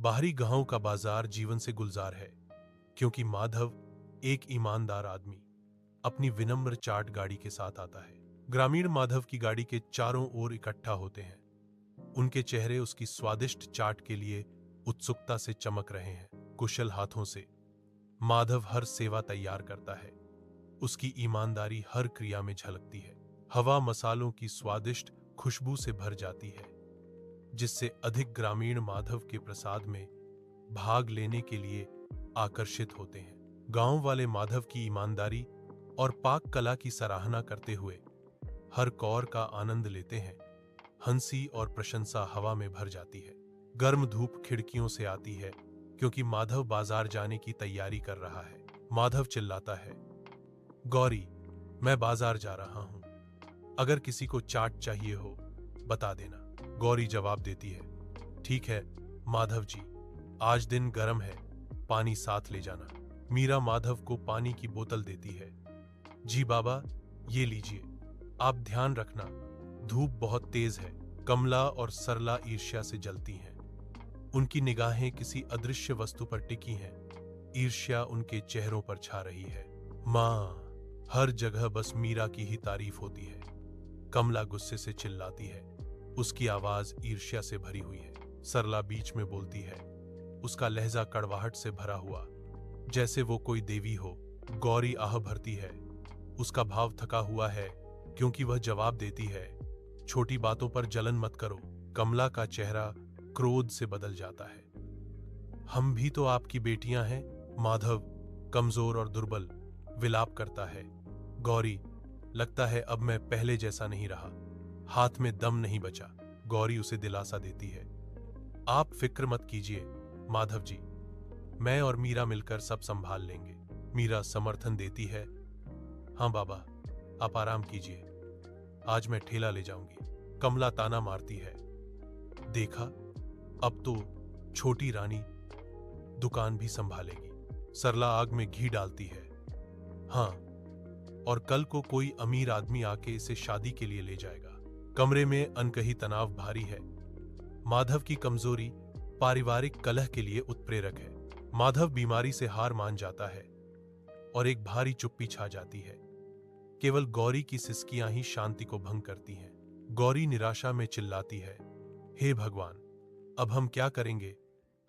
बाहरी गांव का बाजार जीवन से गुलजार है, क्योंकि माधव, एक ईमानदार आदमी, अपनी विनम्र चाट गाड़ी के साथ आता है। ग्रामीण माधव की गाड़ी के चारों ओर इकट्ठा होते हैं। उनके चेहरे उसकी स्वादिष्ट चाट के लिए उत्सुकता से चमक रहे हैं। कुशल हाथों से माधव हर सेवा तैयार करता है। उसकी ईमानदारी हर क्रिया में झलकती है। हवा मसालों की स्वादिष्ट खुशबू से भर जाती है, जिससे अधिक ग्रामीण माधव के प्रसाद में भाग लेने के लिए आकर्षित होते हैं। गांव वाले माधव की ईमानदारी और पाक कला की सराहना करते हुए हर कौर का आनंद लेते हैं। हंसी और प्रशंसा हवा में भर जाती है। गर्म धूप खिड़कियों से आती है, क्योंकि माधव बाजार जाने की तैयारी कर रहा है। माधव चिल्लाता है, गौरी, मैं बाजार जा रहा हूं। अगर किसी को चाट चाहिए हो बता देना। गौरी जवाब देती है, ठीक है माधव जी, आज दिन गर्म है, पानी साथ ले जाना। मीरा माधव को पानी की बोतल देती है। जी बाबा, ये लीजिए, आप ध्यान रखना, धूप बहुत तेज है। कमला और सरला ईर्ष्या से जलती हैं। उनकी निगाहें किसी अदृश्य वस्तु पर टिकी हैं। ईर्ष्या उनके चेहरों पर छा रही है। मां, हर जगह बस मीरा की ही तारीफ होती है। कमला गुस्से से चिल्लाती है। उसकी आवाज ईर्ष्या से भरी हुई है। सरला बीच में बोलती है, उसका लहजा कड़वाहट से भरा हुआ, जैसे वो कोई देवी हो। गौरी आह भरती है। उसका भाव थका हुआ है, क्योंकि वह जवाब देती है, छोटी बातों पर जलन मत करो। कमला का चेहरा क्रोध से बदल जाता है। हम भी तो आपकी बेटियां हैं। माधव, कमजोर और दुर्बल, विलाप करता है। गौरी, लगता है अब मैं पहले जैसा नहीं रहा, हाथ में दम नहीं बचा। गौरी उसे दिलासा देती है, आप फिक्र मत कीजिए माधव जी, मैं और मीरा मिलकर सब संभाल लेंगे। मीरा समर्थन देती है, हाँ बाबा, आप आराम कीजिए, आज मैं ठेला ले जाऊंगी। कमला ताना मारती है, देखा, अब तो छोटी रानी दुकान भी संभालेगी। सरला आग में घी डालती है, हाँ, और कल को कोई अमीर आदमी आके इसे शादी के लिए ले जाएगा। कमरे में अनकही तनाव भारी है। माधव की कमजोरी पारिवारिक कलह के लिए उत्प्रेरक है। माधव बीमारी से हार मान जाता है और एक भारी चुप्पी छा जाती है। केवल गौरी की सिसकियां ही शांति को भंग करती हैं। गौरी निराशा में चिल्लाती है, हे भगवान, अब हम क्या करेंगे,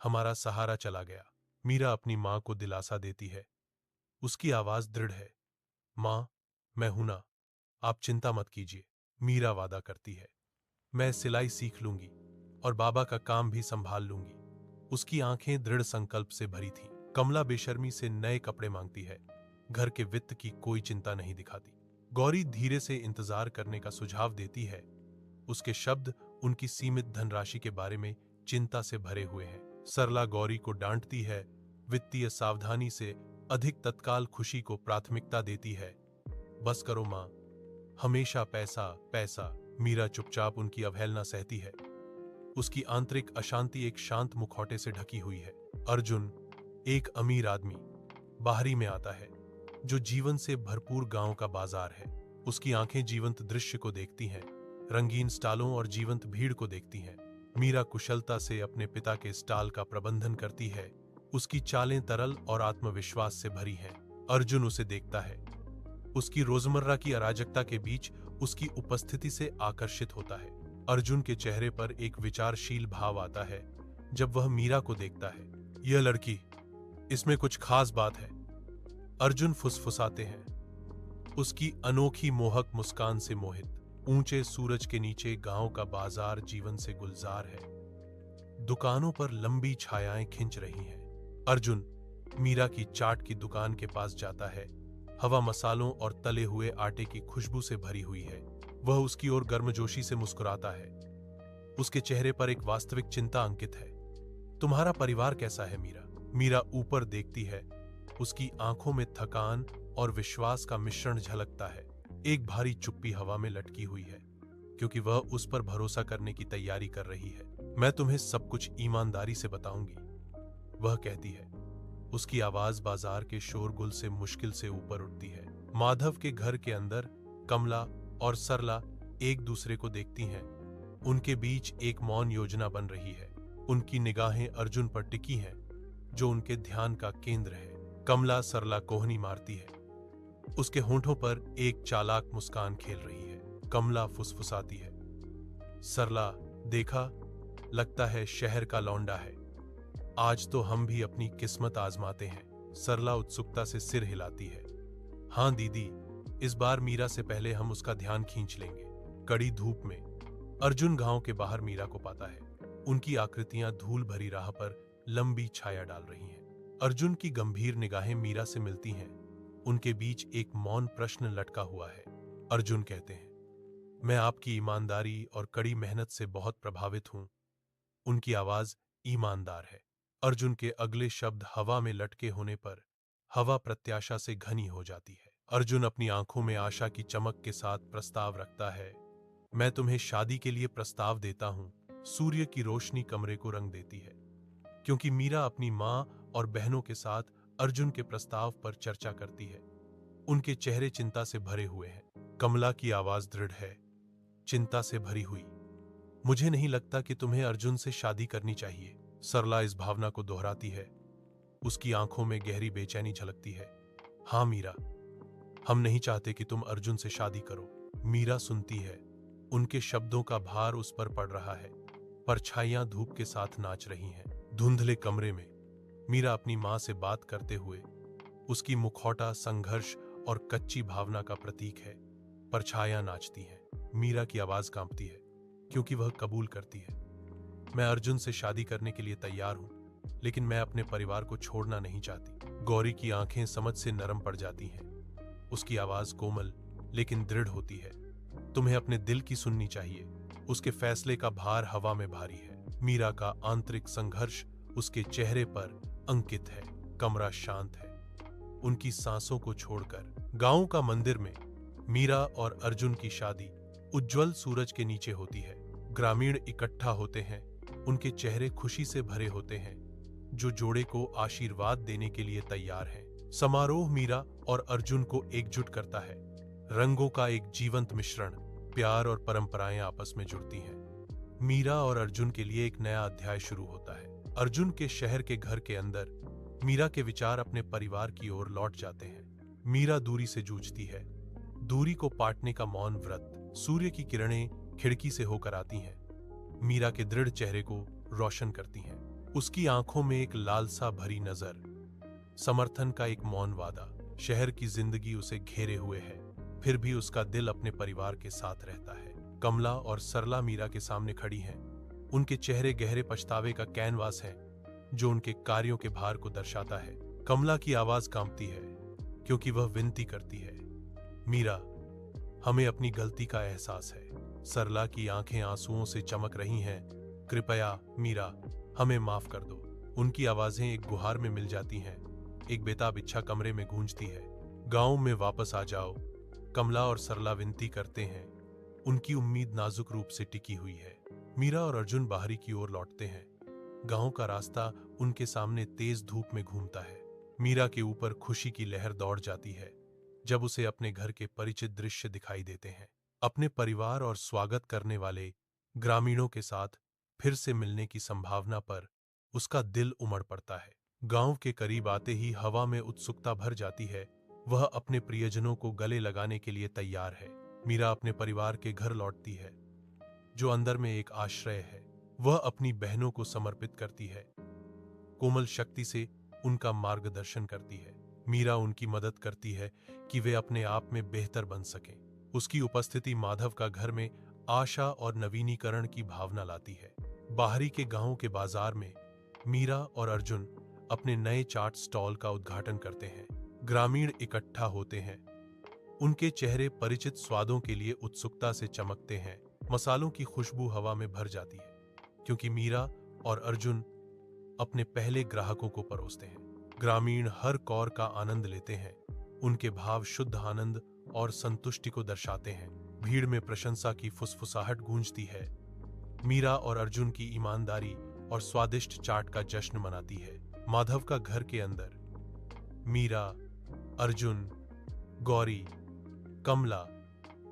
हमारा सहारा चला गया। मीरा अपनी मां को दिलासा देती है। उसकी आवाज दृढ़ है, मां, मैं हूं ना, आप चिंता मत कीजिए। मीरा वादा करती है, मैं सिलाई सीख लूंगी और बाबा का काम भी संभाल लूंगी। उसकी आंखें दृढ़ संकल्प से भरी थीं। कमला बेशर्मी से नए कपड़े मांगती है। घर के वित्त की कोई चिंता नहीं दिखाती। गौरी धीरे से इंतजार करने का सुझाव देती है। उसके शब्द उनकी सीमित धनराशि के बारे में चिंता से भरे हुए हैं। सरला गौरी को डांटती है, वित्तीय सावधानी से अधिक तत्काल खुशी को प्राथमिकता देती है। बस करो मां, हमेशा पैसा पैसा। मीरा चुपचाप उनकी अवहेलना सहती है। उसकी आंतरिक अशांति एक शांत मुखौटे से ढकी हुई है। अर्जुन, एक अमीर आदमी, बाहरी में आता है, जो जीवन से भरपूर गांव का बाजार है। उसकी आंखें जीवंत दृश्य को देखती हैं, रंगीन स्टालों और जीवंत भीड़ को देखती हैं। मीरा कुशलता से अपने पिता के स्टाल का प्रबंधन करती है। उसकी चालें तरल और आत्मविश्वास से भरी हैं। अर्जुन उसे देखता है। उसकी रोजमर्रा की अराजकता के बीच उसकी उपस्थिति से आकर्षित होता है। अर्जुन के चेहरे पर एक विचारशील भाव आता है जब वह मीरा को देखता है। यह लड़की, इसमें कुछ खास बात है, अर्जुन फुसफुसाते हैं, उसकी अनोखी मोहक मुस्कान से मोहित। ऊंचे सूरज के नीचे गांव का बाजार जीवन से गुलजार है। दुकानों पर लंबी छायाएं खिंच रही हैं। अर्जुन मीरा की चाट की दुकान के पास जाता है। हवा मसालों और तले हुए आटे की खुशबू से भरी हुई है। वह उसकी ओर गर्मजोशी से मुस्कुराता है। उसके चेहरे पर एक वास्तविक चिंता अंकित है। तुम्हारा परिवार कैसा है मीरा? मीरा ऊपर देखती है। उसकी आंखों में थकान और विश्वास का मिश्रण झलकता है। एक भारी चुप्पी हवा में लटकी हुई है, क्योंकि वह उस पर भरोसा करने की तैयारी कर रही है। मैं तुम्हें सब कुछ ईमानदारी से बताऊंगी, वह कहती है। उसकी आवाज बाजार के शोरगुल से मुश्किल से ऊपर उठती है। माधव के घर के अंदर कमला और सरला एक दूसरे को देखती हैं। उनके बीच एक मौन योजना बन रही है। उनकी निगाहें अर्जुन पर टिकी हैं, जो उनके ध्यान का केंद्र है। कमला सरला कोहनी मारती है। उसके होंठों पर एक चालाक मुस्कान खेल रही है। कमला फुसफुसाती है, सरला, देखा, लगता है शहर का लौंडा है। आज तो हम भी अपनी किस्मत आजमाते हैं। सरला उत्सुकता से सिर हिलाती है। हाँ दीदी, इस बार मीरा से पहले हम उसका ध्यान खींच लेंगे। कड़ी धूप में अर्जुन गांव के बाहर मीरा को पाता है। उनकी आकृतियां धूल भरी राह पर लंबी छाया डाल रही हैं। अर्जुन की गंभीर निगाहें मीरा से मिलती हैं। उनके बीच एक मौन प्रश्न लटका हुआ है। अर्जुन कहते हैं, मैं आपकी ईमानदारी और कड़ी मेहनत से बहुत प्रभावित हूं। उनकी आवाज ईमानदार है। अर्जुन के अगले शब्द हवा में लटके होने पर हवा प्रत्याशा से घनी हो जाती है। अर्जुन अपनी आंखों में आशा की चमक के साथ प्रस्ताव रखता है, मैं तुम्हें शादी के लिए प्रस्ताव देता हूं। सूर्य की रोशनी कमरे को रंग देती है, क्योंकि मीरा अपनी मां और बहनों के साथ अर्जुन के प्रस्ताव पर चर्चा करती है। उनके चेहरे चिंता से भरे हुए हैं। कमला की आवाज दृढ़ है, चिंता से भरी हुई। मुझे नहीं लगता कि तुम्हें अर्जुन से शादी करनी चाहिए। सरला इस भावना को दोहराती है। उसकी आंखों में गहरी बेचैनी झलकती है। हाँ मीरा, हम नहीं चाहते कि तुम अर्जुन से शादी करो। मीरा सुनती है। उनके शब्दों का भार उस पर पड़ रहा है। परछाइयां धूप के साथ नाच रही हैं। धुंधले कमरे में मीरा अपनी मां से बात करते हुए, उसकी मुखौटा संघर्ष और कच्ची भावना का प्रतीक है। परछाइयां नाचती हैं। मीरा की आवाज कांपती है, क्योंकि वह कबूल करती है। मैं अर्जुन से शादी करने के लिए तैयार हूं, लेकिन मैं अपने परिवार को छोड़ना नहीं चाहती। गौरी की आंखें समझ से नरम पड़ जाती हैं। उसकी आवाज कोमल लेकिन दृढ़ होती है। तुम्हें अपने दिल की सुननी चाहिए। उसके फैसले का भार हवा में भारी है। मीरा का आंतरिक संघर्ष उसके चेहरे पर अंकित है। कमरा शांत है। उनकी सांसों को छोड़कर गांव का मंदिर में मीरा और अर्जुन की शादी उज्जवल सूरज के नीचे होती है। ग्रामीण इकट्ठा होते हैं। उनके चेहरे खुशी से भरे होते हैं, जो जोड़े को आशीर्वाद देने के लिए तैयार हैं। समारोह मीरा और अर्जुन को एकजुट करता है। रंगों का एक जीवंत मिश्रण, प्यार और परंपराएं आपस में जुड़ती हैं। मीरा और अर्जुन के लिए एक नया अध्याय शुरू होता है। अर्जुन के शहर के घर के अंदर मीरा के विचार अपने परिवार की ओर लौट जाते हैं। मीरा दूरी से जूझती है। दूरी को पाटने का मौन व्रत। सूर्य की किरणें खिड़की से होकर आती हैं, मीरा के दृढ़ चेहरे को रोशन करती हैं। उसकी आंखों में एक लालसा भरी नजर, समर्थन का एक मौन वादा। शहर की जिंदगी उसे घेरे हुए है, फिर भी उसका दिल अपने परिवार के साथ रहता है। कमला और सरला मीरा के सामने खड़ी हैं। उनके चेहरे गहरे पछतावे का कैनवास है, जो उनके कार्यों के भार को दर्शाता है। कमला की आवाज कांपती है, क्योंकि वह विनती करती है, मीरा, हमें अपनी गलती का एहसास है। सरला की आंखें आंसुओं से चमक रही हैं। कृपया मीरा, हमें माफ कर दो। उनकी आवाजें एक गुहार में मिल जाती हैं। एक बेताब इच्छा कमरे में गूंजती है। गांव में वापस आ जाओ। कमला और सरला विनती करते हैं। उनकी उम्मीद नाजुक रूप से टिकी हुई है। मीरा और अर्जुन बाहरी की ओर लौटते हैं। गांव का रास्ता उनके सामने तेज धूप में घूमता है। मीरा के ऊपर खुशी की लहर दौड़ जाती है जब उसे अपने घर के परिचित दृश्य दिखाई देते हैं। अपने परिवार और स्वागत करने वाले ग्रामीणों के साथ फिर से मिलने की संभावना पर उसका दिल उमड़ पड़ता है। गांव के करीब आते ही हवा में उत्सुकता भर जाती है। वह अपने प्रियजनों को गले लगाने के लिए तैयार है। मीरा अपने परिवार के घर लौटती है, जो अंदर में एक आश्रय है। वह अपनी बहनों को समर्पित करती है, कोमल शक्ति से उनका मार्गदर्शन करती है। मीरा उनकी मदद करती है कि वे अपने आप में बेहतर बन सकें। उसकी उपस्थिति माधव का घर में आशा और नवीनीकरण की भावना लाती है। बाहरी के गांव के बाजार में मीरा और अर्जुन अपने नए चाट स्टॉल का उद्घाटन करते हैं। ग्रामीण इकट्ठा होते हैं। उनके चेहरे परिचित स्वादों के लिए उत्सुकता से चमकते हैं। मसालों की खुशबू हवा में भर जाती है, क्योंकि मीरा और अर्जुन अपने पहले ग्राहकों को परोसते हैं। ग्रामीण हर कौर का आनंद लेते हैं। उनके भाव शुद्ध आनंद और संतुष्टि को दर्शाते हैं। भीड़ में प्रशंसा की फुसफुसाहट गूंजती है। मीरा और अर्जुन की ईमानदारी और स्वादिष्ट चाट का जश्न मनाती है। माधव का घर के अंदर मीरा, अर्जुन, गौरी, कमला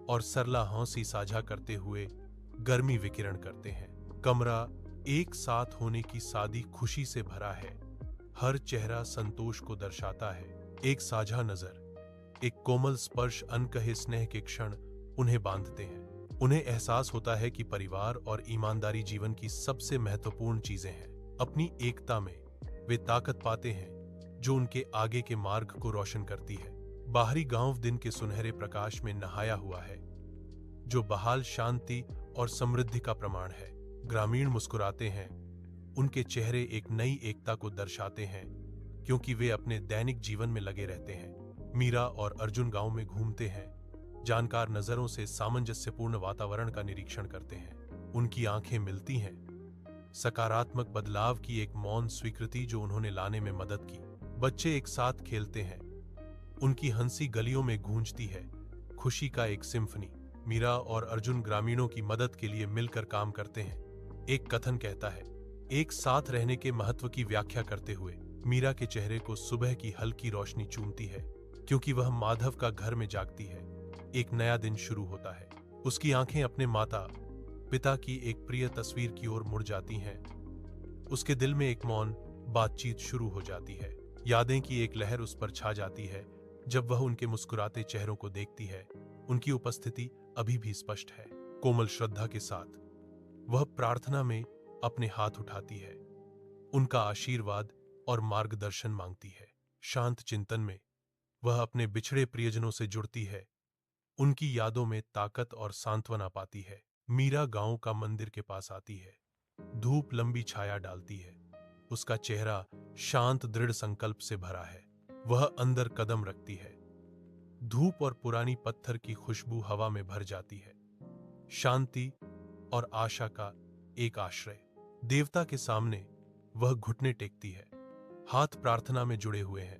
और सरला हंसी साझा करते हुए गर्मी विकिरण करते हैं। कमरा एक साथ होने की सादी खुशी से भरा है। हर चेहरा संतोष को दर्शाता है। एक साझा नजर, एक कोमल स्पर्श, अनकहे स्नेह के क्षण उन्हें बांधते हैं। उन्हें एहसास होता है कि परिवार और ईमानदारी जीवन की सबसे महत्वपूर्ण चीजें हैं। अपनी एकता में वे ताकत पाते हैं जो उनके आगे के मार्ग को रोशन करती है। बाहरी गांव दिन के सुनहरे प्रकाश में नहाया हुआ है, जो बहाल शांति और समृद्धि का प्रमाण है। ग्रामीण मुस्कुराते हैं, उनके चेहरे एक नई एकता को दर्शाते हैं, क्योंकि वे अपने दैनिक जीवन में लगे रहते हैं। मीरा और अर्जुन गांव में घूमते हैं, जानकार नजरों से सामंजस्यपूर्ण वातावरण का निरीक्षण करते हैं। उनकी आंखें मिलती हैं, सकारात्मक बदलाव की एक मौन स्वीकृति जो उन्होंने लाने में मदद की। बच्चे एक साथ खेलते हैं, उनकी हंसी गलियों में गूंजती है, खुशी का एक सिम्फनी। मीरा और अर्जुन ग्रामीणों की मदद के लिए मिलकर काम करते हैं। एक कथन कहता है, एक साथ रहने के महत्व की व्याख्या करते हुए मीरा के चेहरे को सुबह की हल्की रोशनी चूमती है, क्योंकि वह माधव का घर में जागती है। एक नया दिन शुरू होता है। उसकी आंखें अपने माता पिता की एक प्रिय तस्वीर की ओर मुड़ जाती हैं। उसके दिल में एक मौन बातचीत शुरू हो जाती है। यादें की एक लहर उस पर छा जाती है जब वह उनके मुस्कुराते चेहरों को देखती है। उनकी उपस्थिति अभी भी स्पष्ट है। कोमल श्रद्धा के साथ वह प्रार्थना में अपने हाथ उठाती है, उनका आशीर्वाद और मार्गदर्शन मांगती है। शांत चिंतन में वह अपने बिछड़े प्रियजनों से जुड़ती है, उनकी यादों में ताकत और सांत्वना पाती है। मीरा गांव का मंदिर के पास आती है। धूप लंबी छाया डालती है। उसका चेहरा शांत दृढ़ संकल्प से भरा है। वह अंदर कदम रखती है। धूप और पुरानी पत्थर की खुशबू हवा में भर जाती है। शांति और आशा का एक आश्रय। देवता के सामने वह घुटने टेकती है, हाथ प्रार्थना में जुड़े हुए हैं,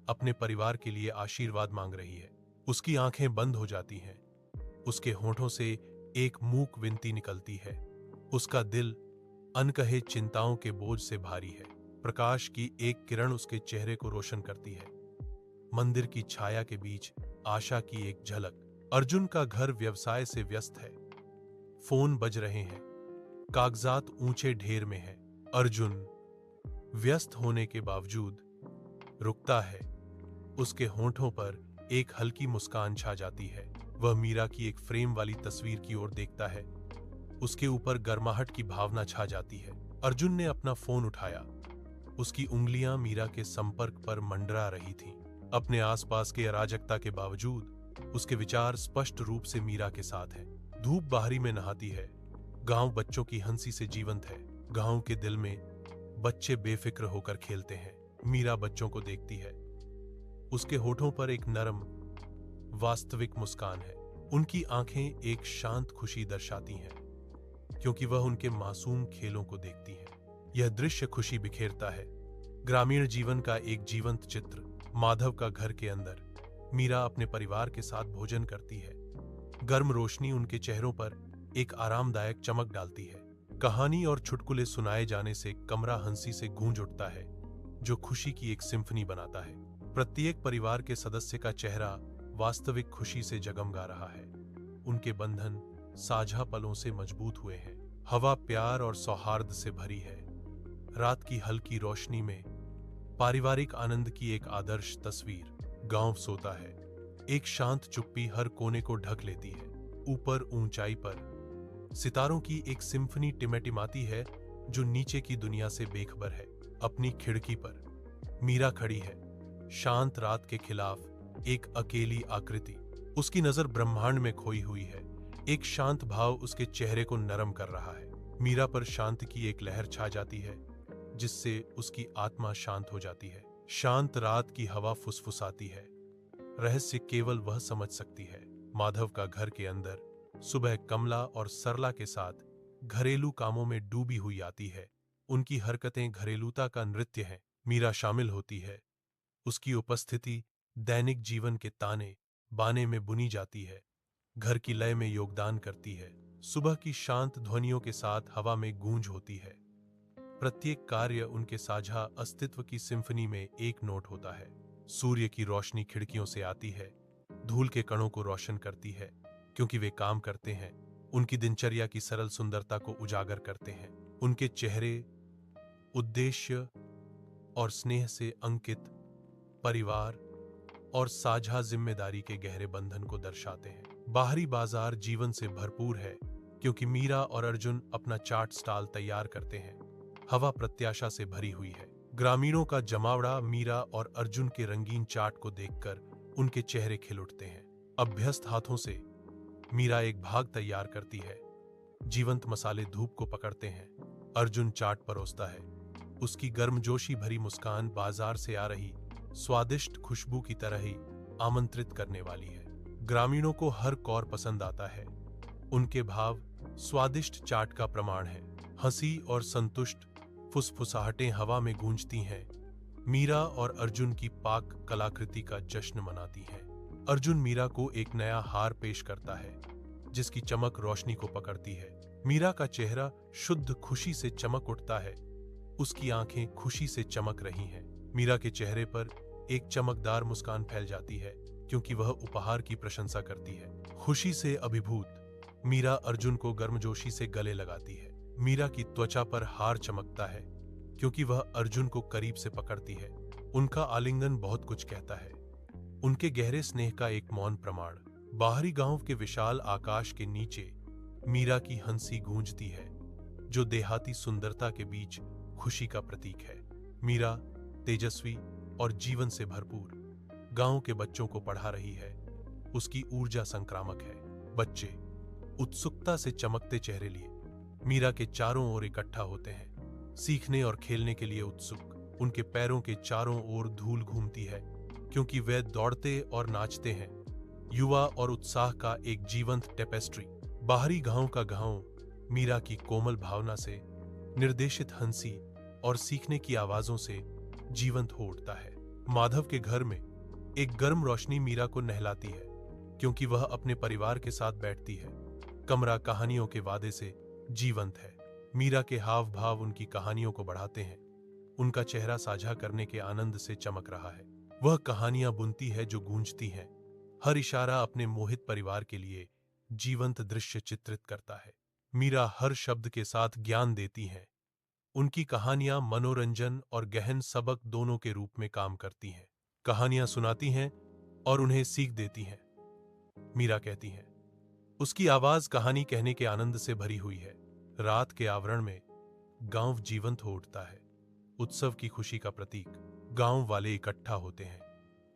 अपने परिवार के लिए आशीर्वाद मांग रही है। उसकी आंखें बंद हो जाती हैं। उसके होठों से एक मूक विनती निकलती है। उसका दिल अनकहे चिंताओं के बोझ से भारी है। प्रकाश की एक किरण उसके चेहरे को रोशन करती है। मंदिर की छाया के बीच आशा की एक झलक। अर्जुन का घर व्यवसाय से व्यस्त है। फोन बज रहे हैं, कागजात ऊंचे ढेर में है। अर्जुन व्यस्त होने के बावजूद रुकता है। उसके होठों पर एक हल्की मुस्कान छा जाती है। वह मीरा की एक फ्रेम वाली तस्वीर की ओर देखता है। उसके ऊपर गर्माहट की भावना छा जाती है। अर्जुन ने अपना फोन उठाया। उसकी उंगलियां मीरा के संपर्क पर मंडरा रही थीं। अपने आसपास के अराजकता के बावजूद उसके विचार स्पष्ट रूप से मीरा के साथ हैं। धूप बाहरी में नहाती है। गांव बच्चों की हंसी से जीवंत है। गांव के दिल में बच्चे बेफिक्र होकर खेलते हैं। मीरा बच्चों को देखती है। उसके होठों पर एक नरम वास्तविक मुस्कान है। उनकी आंखें एक शांत खुशी दर्शाती हैं, क्योंकि वह उनके मासूम खेलों को देखती है। यह दृश्य खुशी बिखेरता है। ग्रामीण जीवन का एक जीवंत चित्र। माधव का घर के अंदर मीरा अपने परिवार के साथ भोजन करती है। गर्म रोशनी उनके चेहरों पर एक आरामदायक चमक डालती है। कहानी और चुटकुले सुनाए जाने से कमरा हंसी से गूंज उठता है, जो खुशी की एक सिम्फनी बनाता है। प्रत्येक परिवार के सदस्य का चेहरा वास्तविक खुशी से जगमगा रहा है। उनके बंधन साझा पलों से मजबूत हुए हैं। हवा प्यार और सौहार्द से भरी है। रात की हल्की रोशनी में पारिवारिक आनंद की एक आदर्श तस्वीर। गांव सोता है। एक शांत चुप्पी हर कोने को ढक लेती है। ऊपर ऊंचाई पर सितारों की एक सिम्फनी टिमटिमाती है, जो नीचे की दुनिया से बेखबर है। अपनी खिड़की पर मीरा खड़ी है, शांत रात के खिलाफ एक अकेली आकृति। उसकी नजर ब्रह्मांड में खोई हुई है। एक शांत भाव उसके चेहरे को नरम कर रहा है। मीरा पर शांति की एक लहर छा जाती है, जिससे उसकी आत्मा शांत हो जाती है। शांत रात की हवा फुसफुसाती है। रहस्य केवल वह समझ सकती है। माधव का घर के अंदर सुबह कमला और सरला के साथ घरेलू कामों में डूबी हुई आती है। उनकी हरकतें घरेलूता का नृत्य हैं। मीरा शामिल होती है। उसकी उपस्थिति दैनिक जीवन के ताने बाने में बुनी जाती है, घर की लय में योगदान करती है। सुबह की शांत ध्वनियों के साथ हवा में गूंज होती है। प्रत्येक कार्य उनके साझा अस्तित्व की सिम्फनी में एक नोट होता है। सूर्य की रोशनी खिड़कियों से आती है, धूल के कणों को रोशन करती है, क्योंकि वे काम करते हैं। उनकी दिनचर्या की सरल सुंदरता को उजागर करते हैं। उनके चेहरे उद्देश्य और स्नेह से अंकित, परिवार और साझा जिम्मेदारी के गहरे बंधन को दर्शाते हैं। बाहरी बाजार जीवन से भरपूर है क्योंकि मीरा और अर्जुन अपना चाट स्टॉल तैयार करते हैं। हवा प्रत्याशा से भरी हुई है। ग्रामीणों का जमावड़ा मीरा और अर्जुन के रंगीन चाट को देखकर उनके चेहरे खिल उठते हैं। अभ्यस्त हाथों से मीरा एक भाग तैयार करती है। जीवंत मसाले धूप को पकड़ते हैं। अर्जुन चाट परोसता है। उसकी गर्मजोशी भरी मुस्कान बाजार से आ रही स्वादिष्ट खुशबू की तरह ही आमंत्रित करने वाली है। ग्रामीणों को हर कौर पसंद आता है। उनके भाव स्वादिष्ट चाट का प्रमाण है। हंसी और संतुष्ट फुसफुसाहटें हवा में गूंजती हैं। मीरा और अर्जुन की पाक कलाकृति का जश्न मनाती हैं। अर्जुन मीरा को एक नया हार पेश करता है जिसकी चमक रोशनी को पकड़ती है। मीरा का चेहरा शुद्ध खुशी से चमक उठता है। उसकी आंखें खुशी से चमक रही हैं। मीरा के चेहरे पर एक चमकदार मुस्कान फैल जाती है क्योंकि वह उपहार की प्रशंसा करती है। खुशी से अभिभूत मीरा अर्जुन को गर्मजोशी से गले लगाती है। मीरा की त्वचा पर हार चमकता है क्योंकि वह अर्जुन को करीब से पकड़ती है। उनका आलिंगन बहुत कुछ कहता है। उनके गहरे स्नेह का एक मौन प्रमाण। बाहरी गांव के विशाल आकाश के नीचे मीरा की हंसी गूंजती है जो देहाती सुंदरता के बीच खुशी का प्रतीक है। मीरा तेजस्वी और जीवन से भरपूर गांव के बच्चों को पढ़ा रही है। उसकी ऊर्जा संक्रामक है। बच्चे उत्सुकता से चमकते चेहरे लिए मीरा के चारों ओर इकट्ठा होते हैं, सीखने और खेलने के लिए उत्सुक। उनके पैरों के चारों ओर धूल घूमती है क्योंकि वे दौड़ते और नाचते हैं। युवा और उत्साह का एक जीवंत टेपेस्ट्री। बाहरी गांव का गांव मीरा की कोमल भावना से निर्देशित हंसी और सीखने की आवाजों से जीवंत हो उठता है। माधव के घर में एक गर्म रोशनी मीरा को नहलाती है क्योंकि वह अपने परिवार के साथ बैठती है। कमरा कहानियों के वादे से जीवंत है। मीरा के हाव भाव उनकी कहानियों को बढ़ाते हैं। उनका चेहरा साझा करने के आनंद से चमक रहा है। वह कहानियां बुनती है जो गूंजती हैं। हर इशारा अपने मोहित परिवार के लिए जीवंत दृश्य चित्रित करता है। मीरा हर शब्द के साथ ज्ञान देती हैं। उनकी कहानियां मनोरंजन और गहन सबक दोनों के रूप में काम करती हैं। कहानियां सुनाती हैं और उन्हें सीख देती हैं। मीरा कहती हैं। उसकी आवाज कहानी कहने के आनंद से भरी हुई है। रात के आवरण में गांव जीवंत हो उठता है। उत्सव की खुशी का प्रतीक। गांव वाले इकट्ठा होते हैं।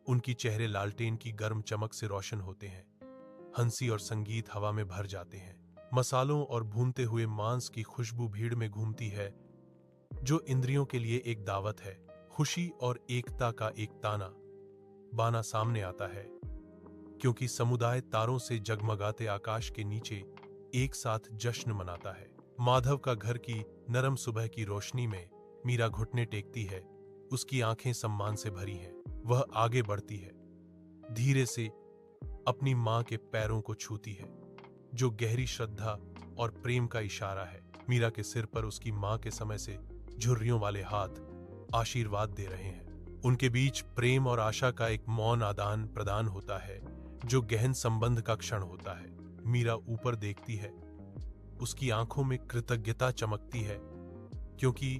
उनकी चेहरे लालटेन की गर्म चमक से रोशन होते हैं। हंसी और संगीत हवा में भर जाते हैं। मसालों और भूनते हुए मांस की खुशबू भीड़ में घूमती है जो इंद्रियों के लिए एक दावत है। खुशी और एकता का एक ताना बाना सामने आता है क्योंकि समुदाय तारों से जगमगाते आकाश के नीचे एक साथ जश्न मनाता है। माधव का घर की नरम सुबह की रोशनी में मीरा घुटने टेकती है। उसकी आंखें सम्मान से भरी हैं। वह आगे बढ़ती है, धीरे से अपनी मां के पैरों को छूती है जो गहरी श्रद्धा और प्रेम का इशारा है। मीरा के सिर पर उसकी मां के समय से झुर्रियों वाले हाथ आशीर्वाद दे रहे हैं। उनके बीच प्रेम और आशा का एक मौन आदान प्रदान होता है जो गहन संबंध का क्षण होता है। मीरा ऊपर देखती है। उसकी आंखों में कृतज्ञता चमकती है क्योंकि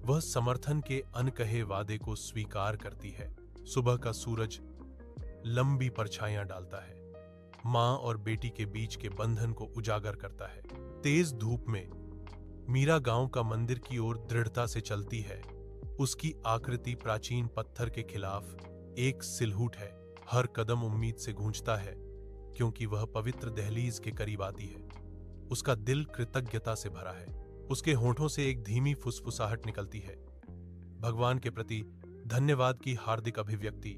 वह समर्थन के अनकहे वादे को स्वीकार करती है। सुबह का सूरज लंबी परछाइयां डालता है, मां और बेटी के बीच के बंधन को उजागर करता है। तेज धूप में मीरा गांव का मंदिर की ओर दृढ़ता से चलती है। उसकी आकृति प्राचीन पत्थर के खिलाफ एक सिलहूट है। हर कदम उम्मीद से गूंजता है क्योंकि वह पवित्र दहलीज के करीब आती है। उसका दिल कृतज्ञता से भरा है। उसके होठों से एक धीमी फुसफुसाहट निकलती है। भगवान के प्रति धन्यवाद की हार्दिक अभिव्यक्ति।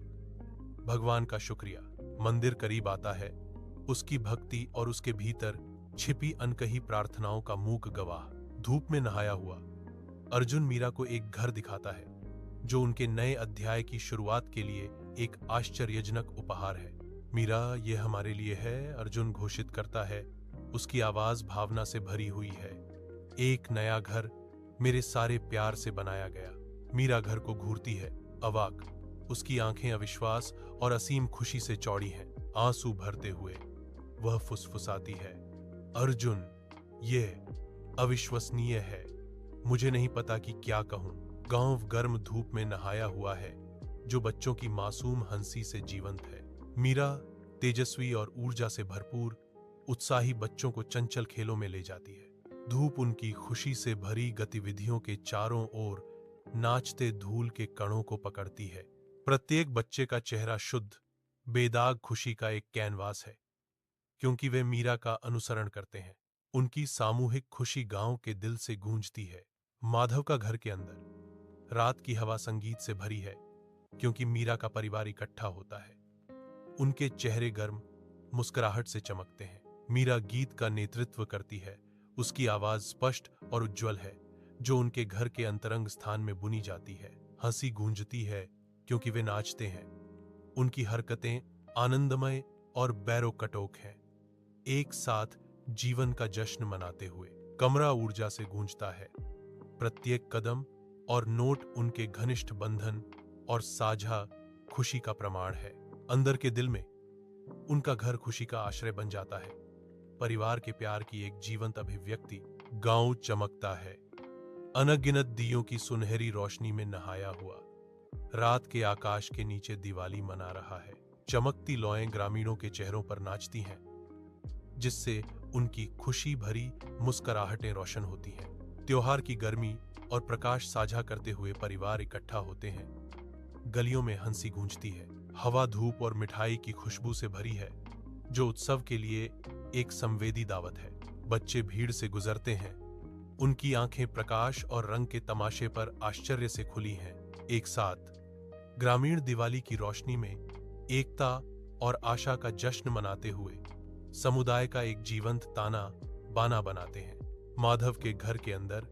भगवान का शुक्रिया। मंदिर करीब आता है। उसकी भक्ति और उसके भीतर छिपी अनकही प्रार्थनाओं का मूक गवाह। धूप में नहाया हुआ अर्जुन मीरा को एक घर दिखाता है जो उनके नए अध्याय की शुरुआत के लिए एक आश्चर्यजनक उपहार है। मीरा, ये हमारे लिए है, अर्जुन घोषित करता है। उसकी आवाज भावना से भरी हुई है। एक नया घर मेरे सारे प्यार से बनाया गया। मीरा घर को घूरती है, अवाक। उसकी आंखें अविश्वास और असीम खुशी से चौड़ी हैं। आंसू भरते हुए वह फुसफुसाती है, अर्जुन, यह अविश्वसनीय है। मुझे नहीं पता कि क्या कहूं। गांव गर्म धूप में नहाया हुआ है, जो बच्चों की मासूम हंसी से जीवंत है। मीरा तेजस्वी और ऊर्जा से भरपूर उत्साही बच्चों को चंचल खेलों में ले जाती है। धूप उनकी खुशी से भरी गतिविधियों के चारों ओर नाचते धूल के कणों को पकड़ती है। प्रत्येक बच्चे का चेहरा शुद्ध बेदाग खुशी का एक कैनवास है, क्योंकि वे मीरा का अनुसरण करते हैं। उनकी सामूहिक खुशी गांव के दिल से गूंजती है। माधव का घर के अंदर रात की हवा संगीत से भरी है, क्योंकि मीरा का परिवार इकट्ठा होता है। उनके चेहरे गर्म मुस्कुराहट से चमकते हैं। मीरा गीत का नेतृत्व करती है। उसकी आवाज स्पष्ट और उज्जवल है, जो उनके घर के अंतरंग स्थान में बुनी जाती है। हंसी गूंजती है, क्योंकि वे नाचते हैं। उनकी हरकतें आनंदमय और बैरोकटोक हैं, एक साथ जीवन का जश्न मनाते हुए। कमरा ऊर्जा से गूंजता है। प्रत्येक कदम और नोट उनके घनिष्ठ बंधन और साझा खुशी का प्रमाण है। अंदर के दिल में उनका घर खुशी का आश्रय बन जाता है। परिवार के प्यार की एक जीवंत अभिव्यक्ति। गांव चमकता है, अनगिनत दियों की सुनहरी रोशनी में नहाया हुआ। रात के आकाश के नीचे दिवाली मना रहा है। चमकती लौएं ग्रामीणों के चेहरों पर नाचती हैं, जिससे उनकी खुशी भरी मुस्कुराहटें रोशन होती हैं। त्योहार की गर्मी और प्रकाश साझा करते हुए परिवार इकट्ठा होते हैं। गलियों में हंसी गूंजती है। हवा धूप और मिठाई की खुशबू से भरी है, जो उत्सव के लिए एक संवेदी दावत है। बच्चे भीड़ से गुजरते हैं। उनकी आंखें प्रकाश और रंग के तमाशे पर आश्चर्य से खुली हैं। एक साथ ग्रामीण दिवाली की रोशनी में एकता और आशा का जश्न मनाते हुए समुदाय का एक जीवंत ताना बाना बनाते हैं। माधव के घर के अंदर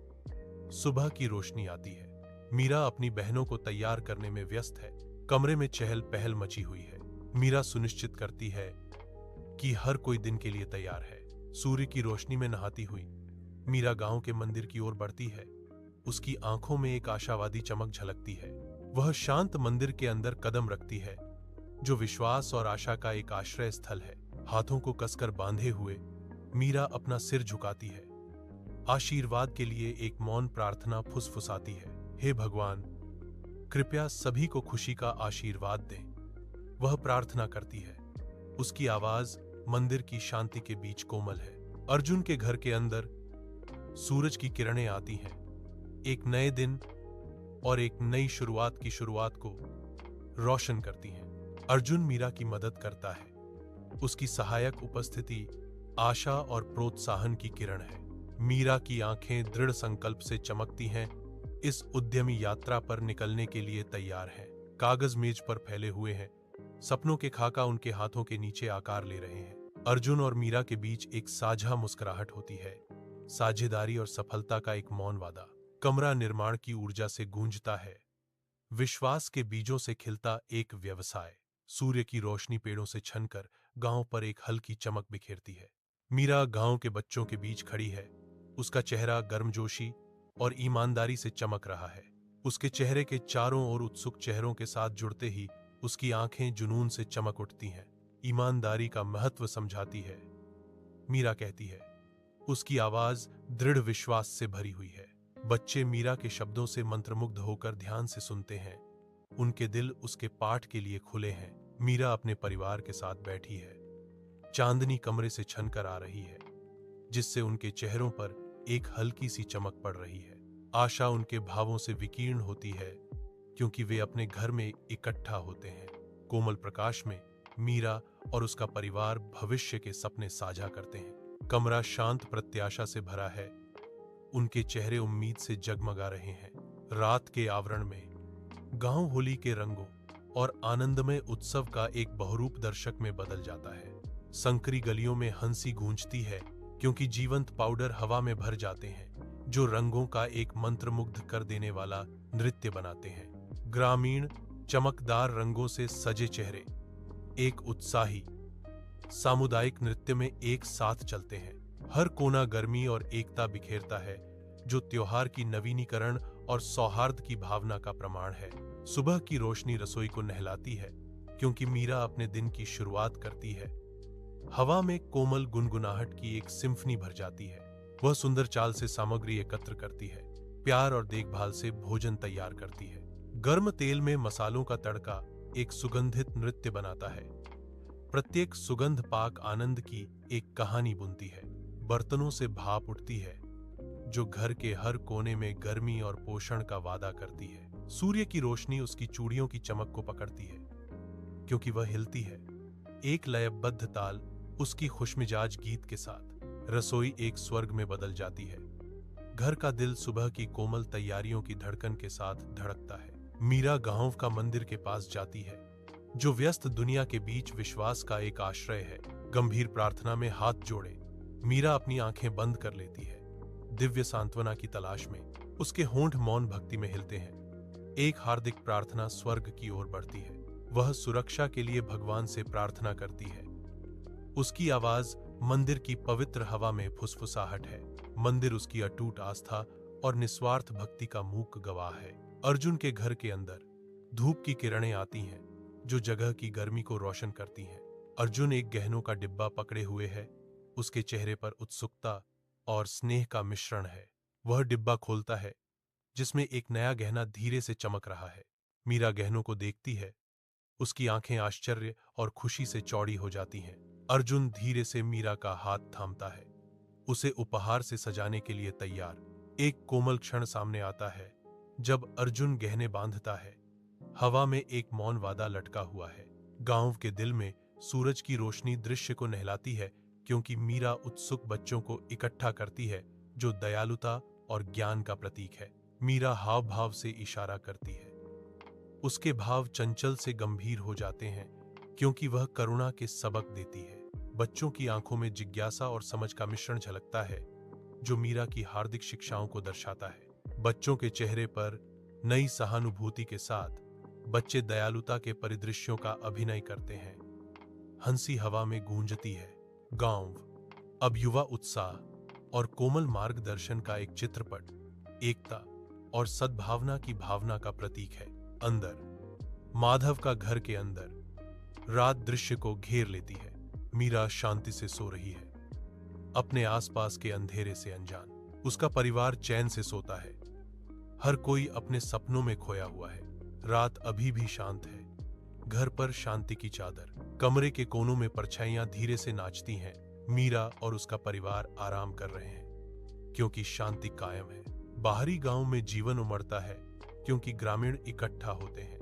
सुबह की रोशनी आती है। मीरा अपनी बहनों को तैयार करने में व्यस्त है। कमरे में चहल पहल मची हुई है। मीरा सुनिश्चित करती है कि हर कोई दिन के लिए तैयार है। सूर्य की रोशनी में नहाती हुई मीरा गांव के मंदिर की ओर बढ़ती है। उसकी आंखों में एक आशावादी चमक झलकती है। वह शांत मंदिर के अंदर कदम रखती है, जो विश्वास और आशा का एक आश्रय स्थल है। हाथों को कसकर बांधे हुए मीरा अपना सिर झुकाती है। आशीर्वाद के लिए एक मौन प्रार्थना फुसफुसाती है। हे भगवान, कृपया सभी को खुशी का आशीर्वाद दें। वह प्रार्थना करती है। उसकी आवाज मंदिर की शांति के बीच कोमल है। अर्जुन के घर के अंदर सूरज की किरणें आती हैं, एक नए दिन और एक नई शुरुआत की शुरुआत को रोशन करती हैं। अर्जुन मीरा की मदद करता है। उसकी सहायक उपस्थिति आशा और प्रोत्साहन की किरण है। मीरा की आंखें दृढ़ संकल्प से चमकती हैं, इस उद्यमी यात्रा पर निकलने के लिए तैयार हैं। कागज मेज पर फैले हुए हैं। सपनों के खाका उनके हाथों के नीचे आकार ले रहे हैं। अर्जुन और मीरा के बीच एक साझा मुस्कुराहट होती है, साझेदारी और सफलता का एक मौन वादा। कमरा निर्माण की ऊर्जा से गूंजता है। विश्वास के बीजों से खिलता एक व्यवसाय। सूर्य की रोशनी पेड़ों से छनकर गांव पर एक हल्की चमक बिखेरती है। मीरा गांव के बच्चों के बीच खड़ी है। उसका चेहरा गर्मजोशी और ईमानदारी से चमक रहा है। उसके चेहरे के चारों ओर उत्सुक चेहरों के साथ जुड़ते ही उसकी आंखें जुनून से चमक उठती हैं। ईमानदारी का महत्व समझाती है, मीरा कहती है। उसकी आवाज दृढ़ विश्वास से भरी हुई है। बच्चे मीरा के शब्दों से मंत्रमुग्ध होकर ध्यान से सुनते हैं। उनके दिल उसके पाठ के लिए खुले हैं। मीरा अपने परिवार के साथ बैठी है। चांदनी कमरे से छनकर आ रही है, जिससे उनके चेहरों पर एक हल्की सी चमक पड़ रही है। आशा उनके भावों से विकीर्ण होती है, क्योंकि वे अपने घर में इकट्ठा होते हैं। कोमल प्रकाश में मीरा और उसका परिवार भविष्य के सपने साझा करते हैं। कमरा शांत प्रत्याशा से भरा है। उनके चेहरे उम्मीद से जगमगा रहे हैं। रात के आवरण में गांव होली के रंगों और आनंदमय उत्सव का एक बहुरूप दर्शक में बदल जाता है। संकरी गलियों में हंसी गूंजती है, क्योंकि जीवंत पाउडर हवा में भर जाते हैं, जो रंगों का एक मंत्रमुग्ध कर देने वाला नृत्य बनाते हैं। ग्रामीण चमकदार रंगों से सजे चेहरे एक उत्साही सामुदायिक नृत्य में एक साथ चलते हैं। हर कोना गर्मी और एकता बिखेरता है, जो त्योहार की नवीनीकरण और सौहार्द की भावना का प्रमाण है। सुबह की रोशनी रसोई को नहलाती है, क्योंकि मीरा अपने दिन की शुरुआत करती है। हवा में कोमल गुनगुनाहट की एक सिम्फनी भर जाती है। वह सुंदर चाल से सामग्री एकत्र करती है, प्यार और देखभाल से भोजन तैयार करती है। गर्म तेल में मसालों का तड़का एक सुगंधित नृत्य बनाता है। प्रत्येक सुगंध पाक आनंद की एक कहानी बुनती है। बर्तनों से भाप उठती है जो घर के हर कोने में गर्मी और पोषण का वादा करती है। सूर्य की रोशनी उसकी चूड़ियों की चमक को पकड़ती है क्योंकि वह हिलती है, एक लयबद्ध ताल उसकी खुशमिजाज गीत के साथ। रसोई एक स्वर्ग में बदल जाती है। घर का दिल सुबह की कोमल तैयारियों की धड़कन के साथ धड़कता है। मीरा गांव का मंदिर के पास जाती है जो व्यस्त दुनिया के बीच विश्वास का एक आश्रय है। गंभीर प्रार्थना में हाथ जोड़े मीरा अपनी आंखें बंद कर लेती है। दिव्य सांत्वना की तलाश में उसके होंठ मौन भक्ति में हिलते हैं। एक हार्दिक प्रार्थना स्वर्ग की ओर बढ़ती है। वह सुरक्षा के लिए भगवान से प्रार्थना करती है। उसकी आवाज मंदिर की पवित्र हवा में फुसफुसाहट है। मंदिर उसकी अटूट आस्था और निस्वार्थ भक्ति का मूक गवाह है। अर्जुन के घर के अंदर धूप की किरणें आती हैं जो जगह की गर्मी को रोशन करती हैं। अर्जुन एक गहनों का डिब्बा पकड़े हुए है। उसके चेहरे पर उत्सुकता और स्नेह का मिश्रण है। वह डिब्बा खोलता है जिसमें एक नया गहना धीरे से चमक रहा है। मीरा गहनों को देखती है। उसकी आंखें आश्चर्य और खुशी से चौड़ी हो जाती हैं। अर्जुन धीरे से मीरा का हाथ थामता है, उसे उपहार से सजाने के लिए तैयार। एक कोमल क्षण सामने आता है जब अर्जुन गहने बांधता है। हवा में एक मौन वादा लटका हुआ है। गांव के दिल में सूरज की रोशनी दृश्य को नहलाती है क्योंकि मीरा उत्सुक बच्चों को इकट्ठा करती है जो दयालुता और ज्ञान का प्रतीक है। मीरा हाव भाव से इशारा करती है। उसके भाव चंचल से गंभीर हो जाते हैं क्योंकि वह करुणा के सबक देती है। बच्चों की आंखों में जिज्ञासा और समझ का मिश्रण झलकता है जो मीरा की हार्दिक शिक्षाओं को दर्शाता है। बच्चों के चेहरे पर नई सहानुभूति के साथ बच्चे दयालुता के परिदृश्यों का अभिनय करते हैं। हंसी हवा में गूंजती है। गांव अब युवा उत्साह और कोमल मार्गदर्शन का एक चित्रपट, एकता और सद्भावना की भावना का प्रतीक है। अंदर माधव का घर के अंदर रात दृश्य को घेर लेती है। मीरा शांति से सो रही है, अपने आसपास के अंधेरे से अनजान। उसका परिवार चैन से सोता है। हर कोई अपने सपनों में खोया हुआ है। रात अभी भी शांत है। घर पर शांति की चादर। कमरे के कोनों में परछाइयां धीरे से नाचती हैं। मीरा और उसका परिवार आराम कर रहे हैं क्योंकि शांति कायम है। बाहरी गांव में जीवन उमड़ता है क्योंकि ग्रामीण इकट्ठा होते हैं।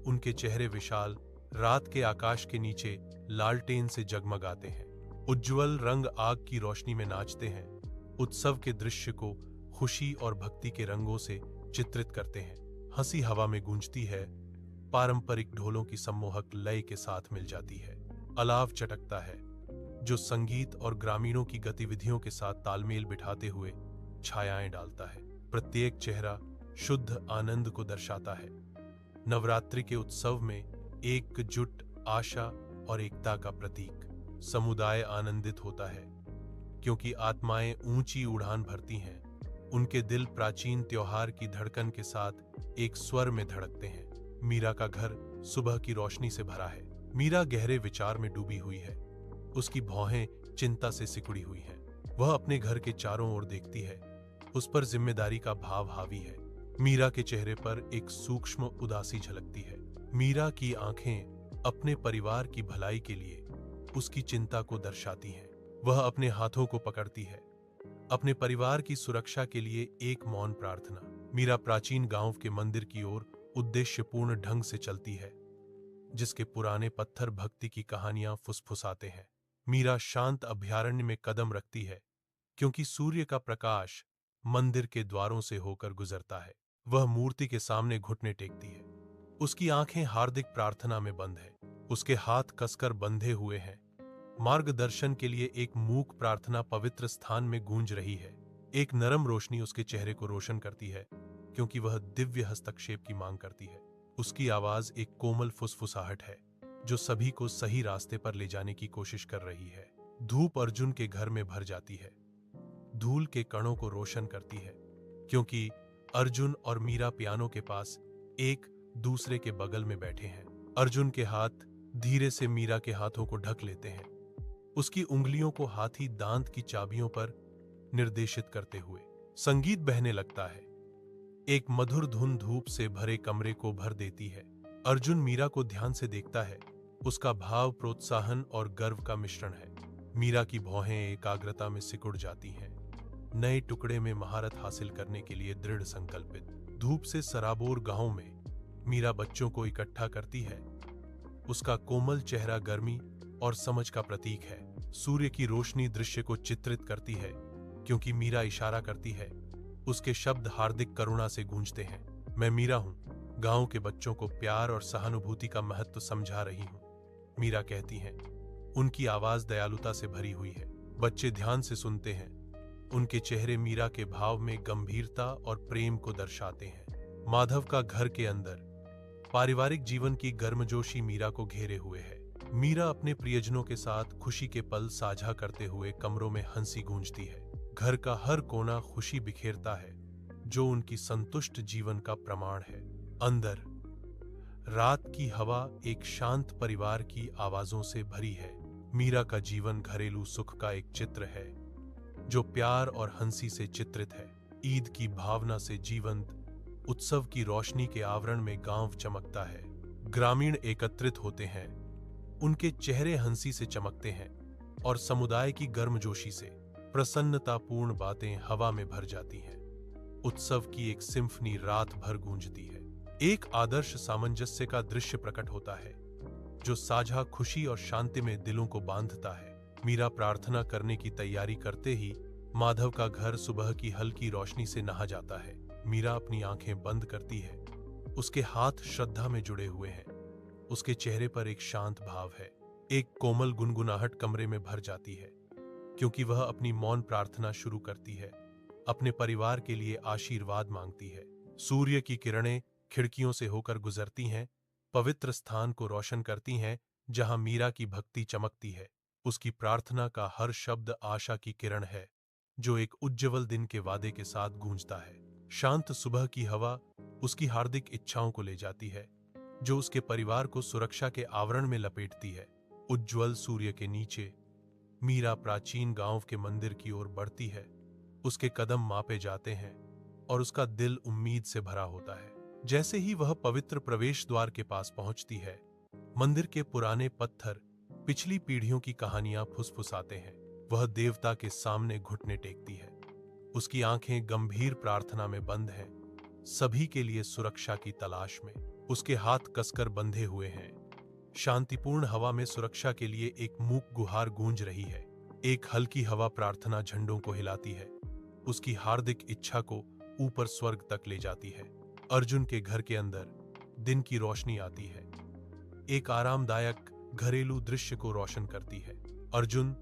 उनके चेहरे विशाल रात के आकाश के नीचे लालटेन से जगमगाते हैं। उज्जवल रंग आग की रोशनी में नाचते हैं। उत्सव के दृश्य को खुशी और भक्ति के रंगों से चित्रित करते हैं। हंसी हवा में गूंजती है, पारंपरिक ढोलों की सम्मोहक लय के साथ मिल जाती है। अलाव चटकता है जो संगीत और ग्रामीणों की गतिविधियों के साथ तालमेल बिठाते हुए छायाएं डालता है। प्रत्येक चेहरा शुद्ध आनंद को दर्शाता है। नवरात्रि के उत्सव में एकजुट आशा और एकता का प्रतीक। समुदाय आनंदित होता है क्योंकि आत्माएं ऊंची उड़ान भरती हैं। उनके दिल प्राचीन त्योहार की धड़कन के साथ एक स्वर में धड़कते हैं। मीरा का घर सुबह की रोशनी से भरा है। मीरा गहरे विचार में डूबी हुई है। उसकी भौहें चिंता से सिकुड़ी हुई हैं। वह अपने घर के चारों ओर देखती है। उस पर जिम्मेदारी का भाव हावी है। मीरा के चेहरे पर एक सूक्ष्म उदासी झलकती है। मीरा की आंखें अपने परिवार की भलाई के लिए उसकी चिंता को दर्शाती हैं। वह अपने हाथों को पकड़ती है। अपने परिवार की सुरक्षा के लिए एक मौन प्रार्थना। मीरा प्राचीन गांव के मंदिर की ओर उद्देश्यपूर्ण ढंग से चलती है जिसके पुराने पत्थर भक्ति की कहानियां फुसफुसाते हैं। मीरा शांत अभयारण्य में कदम रखती है क्योंकि सूर्य का प्रकाश मंदिर के द्वारों से होकर गुजरता है। वह मूर्ति के सामने घुटने टेकती है। उसकी आंखें हार्दिक प्रार्थना में बंद है। उसके हाथ कसकर बंधे हुए हैं। मार्गदर्शन के लिए एक मूक प्रार्थना पवित्र स्थान में गूंज रही है। एक नरम रोशनी उसके चेहरे को रोशन करती है क्योंकि वह दिव्य हस्तक्षेप की मांग करती है। उसकी आवाज एक कोमल फुसफुसाहट है जो सभी को सही रास्ते पर ले जाने की कोशिश कर रही है। धूप अर्जुन के घर में भर जाती है, धूल के कणों को रोशन करती है क्योंकि अर्जुन और मीरा पियानो के पास एक दूसरे के बगल में बैठे हैं। अर्जुन के हाथ धीरे से मीरा के हाथों को ढक लेते हैं, उसकी उंगलियों को हाथी दांत की चाबियों पर निर्देशित करते हुए। संगीत बहने लगता है। एक मधुर धुन धूप से भरे कमरे को भर देती है। अर्जुन मीरा को ध्यान से देखता है। उसका भाव प्रोत्साहन और गर्व का मिश्रण है। मीरा की भौहें एकाग्रता में सिकुड़ जाती हैं, नए टुकड़े में महारत हासिल करने के लिए दृढ़ संकल्पित। धूप से सराबोर गांव में मीरा बच्चों को इकट्ठा करती है। उसका कोमल चेहरा गर्मी और समझ का प्रतीक है। सूर्य की रोशनी दृश्य को चित्रित करती है। क्योंकि मीरा इशारा करती है, उसके शब्द हार्दिक करुणा से गूंजते हैं। मैं मीरा हूं, गांव के बच्चों को प्यार और सहानुभूति का महत्व समझा रही हूं। मीरा कहती हैं। उनकी आवाज दयालुता से भरी हुई है। बच्चे ध्यान से सुनते हैं। उनके चेहरे मीरा के भाव में गंभीरता और प्रेम को दर्शाते हैं। माधव का घर के अंदर पारिवारिक जीवन की गर्मजोशी मीरा को घेरे हुए है। मीरा अपने प्रियजनों के साथ खुशी के पल साझा करते हुए कमरों में हंसी गूंजती है। घर का हर कोना खुशी बिखेरता है, जो उनकी संतुष्ट जीवन का प्रमाण है। अंदर रात की हवा एक शांत परिवार की आवाजों से भरी है। मीरा का जीवन घरेलू सुख का एक चित्र है, जो प्यार और हंसी से चित्रित है। ईद की भावना से जीवंत, उत्सव की रोशनी के आवरण में गांव चमकता है। ग्रामीण एकत्रित होते हैं, उनके चेहरे हंसी से चमकते हैं और समुदाय की गर्मजोशी से प्रसन्नतापूर्ण बातें हवा में भर जाती हैं। उत्सव की एक सिम्फनी रात भर गूंजती है। एक आदर्श सामंजस्य का दृश्य प्रकट होता है, जो साझा खुशी और शांति में दिलों को बांधता है। मीरा प्रार्थना करने की तैयारी करते ही माधव का घर सुबह की हल्की रोशनी से नहा जाता है। मीरा अपनी आंखें बंद करती है। उसके हाथ श्रद्धा में जुड़े हुए हैं। उसके चेहरे पर एक शांत भाव है। एक कोमल गुनगुनाहट कमरे में भर जाती है, क्योंकि वह अपनी मौन प्रार्थना शुरू करती है। अपने परिवार के लिए आशीर्वाद मांगती है। सूर्य की किरणें खिड़कियों से होकर गुजरती हैं, पवित्र स्थान को रोशन करती हैं जहां मीरा की भक्ति चमकती है। उसकी प्रार्थना का हर शब्द आशा की किरण है, जो एक उज्ज्वल दिन के वादे के साथ गूंजता है। शांत सुबह की हवा उसकी हार्दिक इच्छाओं को ले जाती है, जो उसके परिवार को सुरक्षा के आवरण में लपेटती है। उज्ज्वल सूर्य के नीचे मीरा प्राचीन गांव के मंदिर की ओर बढ़ती है। उसके कदम मापे जाते हैं और उसका दिल उम्मीद से भरा होता है। जैसे ही वह पवित्र प्रवेश द्वार के पास पहुंचती है, मंदिर के पुराने पत्थर पिछली पीढ़ियों की कहानियां फुसफुसाते हैं। वह देवता के सामने घुटने टेकती है। उसकी आंखें गंभीर प्रार्थना में बंद हैं, सभी के लिए सुरक्षा की तलाश में। उसके हाथ कसकर बंधे हुए हैं। शांतिपूर्ण हवा में सुरक्षा के लिए एक मूक गुहार गूंज रही है। एक हल्की हवा प्रार्थना झंडों को हिलाती है, उसकी हार्दिक इच्छा को ऊपर स्वर्ग तक ले जाती है। अर्जुन के घर के अंदर दिन की रोशनी आती है, एक आरामदायक घरेलू दृश्य को रोशन करती है। अर्जुन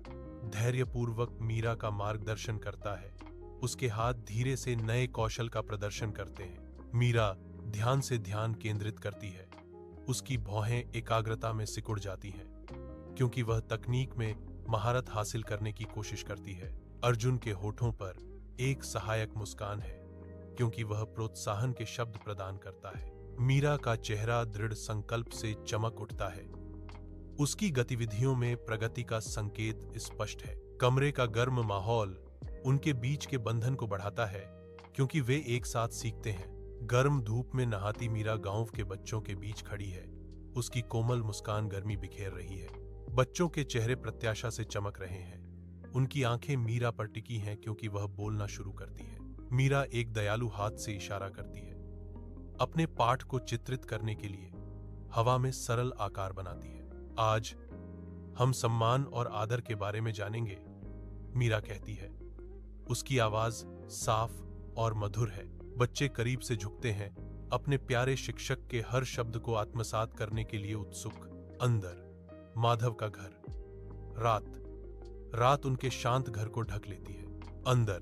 धैर्यपूर्वक मीरा का मार्गदर्शन करता है। उसके हाथ धीरे से नए कौशल का प्रदर्शन करते हैं। मीरा ध्यान से ध्यान केंद्रित करती है। उसकी भौहें एकाग्रता में सिकुड़ जाती हैं, क्योंकि वह तकनीक में महारत हासिल करने की कोशिश करती है। अर्जुन के होठों पर एक सहायक मुस्कान है, क्योंकि वह प्रोत्साहन के शब्द प्रदान करता है। मीरा का चेहरा दृढ़ संकल्प से चमक उठता है। उसकी गतिविधियों में प्रगति का संकेत स्पष्ट है। कमरे का गर्म माहौल उनके बीच के बंधन को बढ़ाता है, क्योंकि वे एक साथ सीखते हैं। गर्म धूप में नहाती मीरा गांव के बच्चों के बीच खड़ी है। उसकी कोमल मुस्कान गर्मी बिखेर रही है। बच्चों के चेहरे प्रत्याशा से चमक रहे हैं। उनकी आंखें मीरा पर टिकी हैं, क्योंकि वह बोलना शुरू करती है। मीरा एक दयालु हाथ से इशारा करती है। अपने पाठ को चित्रित करने के लिए हवा में सरल आकार बनाती है। आज हम सम्मान और आदर के बारे में जानेंगे, मीरा कहती है। उसकी आवाज साफ और मधुर है। बच्चे करीब से झुकते हैं, अपने प्यारे शिक्षक के हर शब्द को आत्मसात करने के लिए उत्सुक। अंदर माधव का घर। रात उनके शांत घर को ढक लेती है। अंदर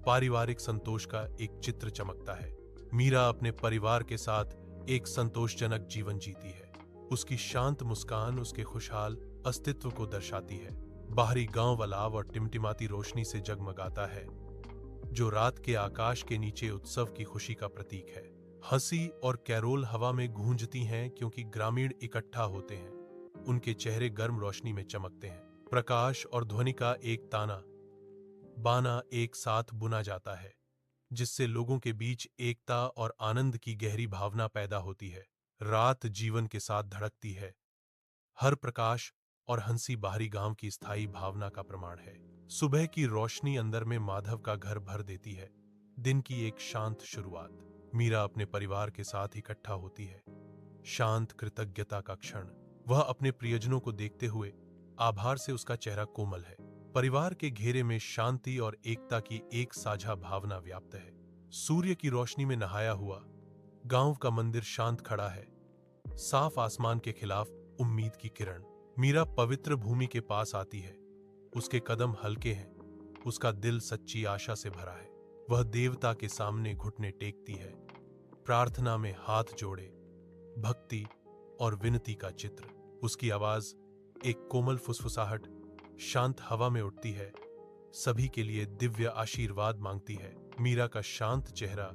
पारिवारिक संतोष का एक चित्र चमकता है। मीरा अपने परिवार के साथ एक संतोषजनक जीवन जीती है। उसकी शांत मुस्कान उसके खुशहाल अस्तित्व को दर्शाती है। बाहरी गांव अलाव और टिमटिमाती रोशनी से जगमगाता है, जो रात के आकाश के नीचे उत्सव की खुशी का प्रतीक है। हंसी और कैरोल हवा में गूंजती हैं, क्योंकि ग्रामीण इकट्ठा होते हैं। उनके चेहरे गर्म रोशनी में चमकते हैं। प्रकाश और ध्वनि का एक ताना बाना एक साथ बुना जाता है, जिससे लोगों के बीच एकता और आनंद की गहरी भावना पैदा होती है। रात जीवन के साथ धड़कती है। हर प्रकाश और हंसी बाहरी गांव की स्थायी भावना का प्रमाण है। सुबह की रोशनी अंदर में माधव का घर भर देती है। दिन की एक शांत शुरुआत। मीरा अपने परिवार के साथ इकट्ठा होती है। शांत कृतज्ञता का क्षण। वह अपने प्रियजनों को देखते हुए आभार से उसका चेहरा कोमल है। परिवार के घेरे में शांति और एकता की एक साझा भावना व्याप्त है। सूर्य की रोशनी में नहाया हुआ गांव का मंदिर शांत खड़ा है। साफ आसमान के खिलाफ उम्मीद की किरण। मीरा पवित्र भूमि के पास आती है। उसके कदम हल्के हैं। उसका दिल सच्ची आशा से भरा है। वह देवता के सामने घुटने टेकती है। प्रार्थना में हाथ जोड़े, भक्ति और विनती का चित्र। उसकी आवाज एक कोमल फुसफुसाहट शांत हवा में उठती है। सभी के लिए दिव्य आशीर्वाद मांगती है। मीरा का शांत चेहरा